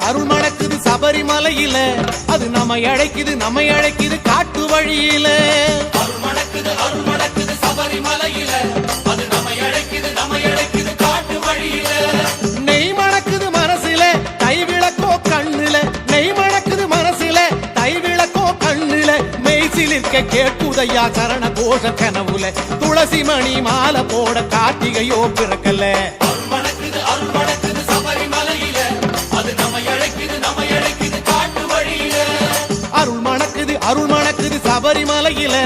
அருள் மணக்குது சபரிமலையில, அது நம்மை அழைக்குது காட்டு வழியில. அருள் மணக்குது சபரிமலையில, அது நம்மை அழைக்குது காட்டு வழியில. நெய் மணக்குது மனசுல கைவிளக்கோ கண்ணுல, நெய் மணக்குது மனசுல கைவிளக்கோ கண்ணுல. மெய்சிலிருக்க கேட்குதையா சரண கோஷ கனவுல, துளசி மணி மாலை போட கார்த்திகையோ பிறக்கல. அருள் மணக்குது சபரிமலையில, அது நம்மை அழைக்குது காட்டு வழியில. அருள் மணக்குது சபரிமலையில,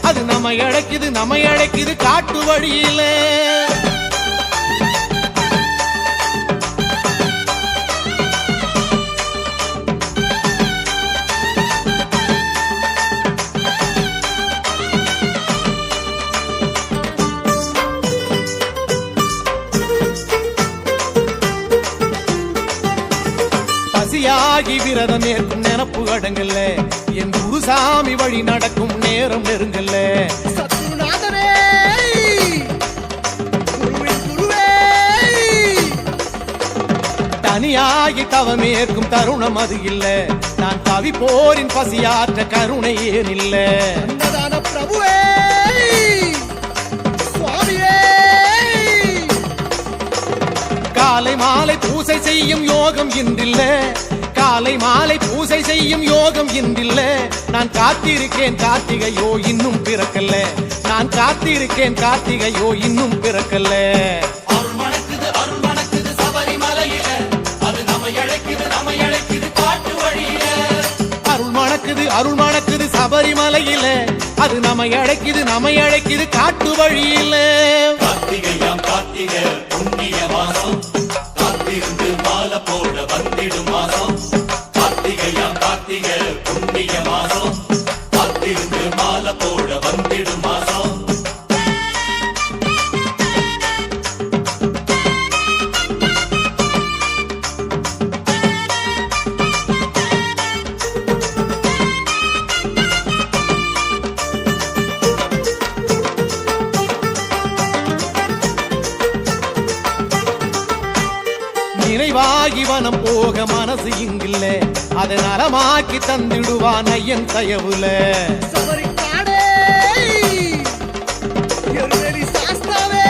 அது நம்மை அழைக்குது காட்டு வழியில. பசியாகி விரதம் ஏற்கும் நினப்பு அடங்கல்ல, என் குருசாமி வழி நடக்கும் நேரம் நெருங்கல்ல. தனியாகி தவமேற்கும் தருணம் அது இல்ல, நான் தவி போரின் பசியாற்ற கருணை ஏன் இல்ல. பிரபுவே சுவாமியே, காலை மாலை பூசை செய்யும் யோகம் இன்றில்ல, காலை மாலை பூசை செய்யும் யோகம் இன்றில்ல. நான் காத்திருக்கேன் கார்த்திகையோ இன்னும் பிறக்கல்ல, நான் காத்திருக்கேன் கார்த்திகையோ இன்னும் பிறக்கல்ல. அருள் மணக்குது சபரிமலையில, அது நம்மை அழைக்குது காட்டு வழியில. அருள் மணக்குது சபரிமலையில, அது நம்மை அழைக்குது காட்டு வழியில. கார்த்திகையாம் கார்த்திகை புண்ணிய மாசம், காத்திருந்து மாலை போட வந்திடும் மாசம். கார்த்திகையாம் கார்த்திகை புண்ணிய மாசம், காத்திருந்து மாலை போட வந்திடும் மாசம். நினைவாகி வனம் போக மனசு இங்கில்ல, அதை நலமாக்கி தந்திடுவான் ஐயன் தயவுல. சபரிக்காடே எருமெலி சாஸ்தாவே,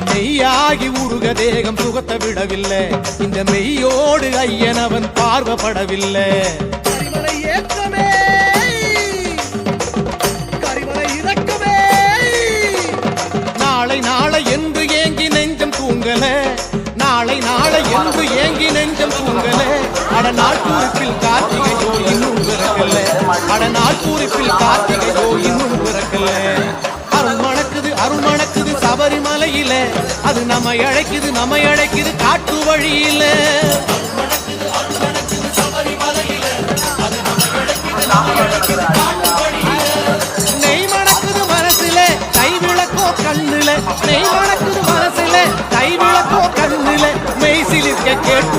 மெய்யாகி உருக தேகம் சுகத்தை விடவில்லை, இந்த மெய்யோடு ஐயன் அவன் பார்வப்படவில்லை. கரிமலை ஏற்றமே கரிமலை இறக்கமே, நாளை நாளை என்று ஏங்கி நெஞ்சம் தூங்கல, நாளை நாளை என்று ஏங்கி நெஞ்சம் தூங்கல. அடநாட்பூரிப்பில் கார்த்திகையோ இன்னும் பிறக்கல, அடநாட்பூரிப்பில் கார்த்திகையோ இன்னும் பிறக்கல. அருள் மணக்குது சபரிமலையில, அது நம்மை அழைக்குது காட்டு வழியில. அருள் மணக்குது சபரிமலையில, அது நம்மை அழைக்குது காட்டு வழியில. நெய் மணக்குது மனசுல கைவிளக்கோ கண்ணுல, நெய் மணக்குது மனசுல கைவிளக்கோ கண்ணுல. மெய்சிலிருக்க கேட்டு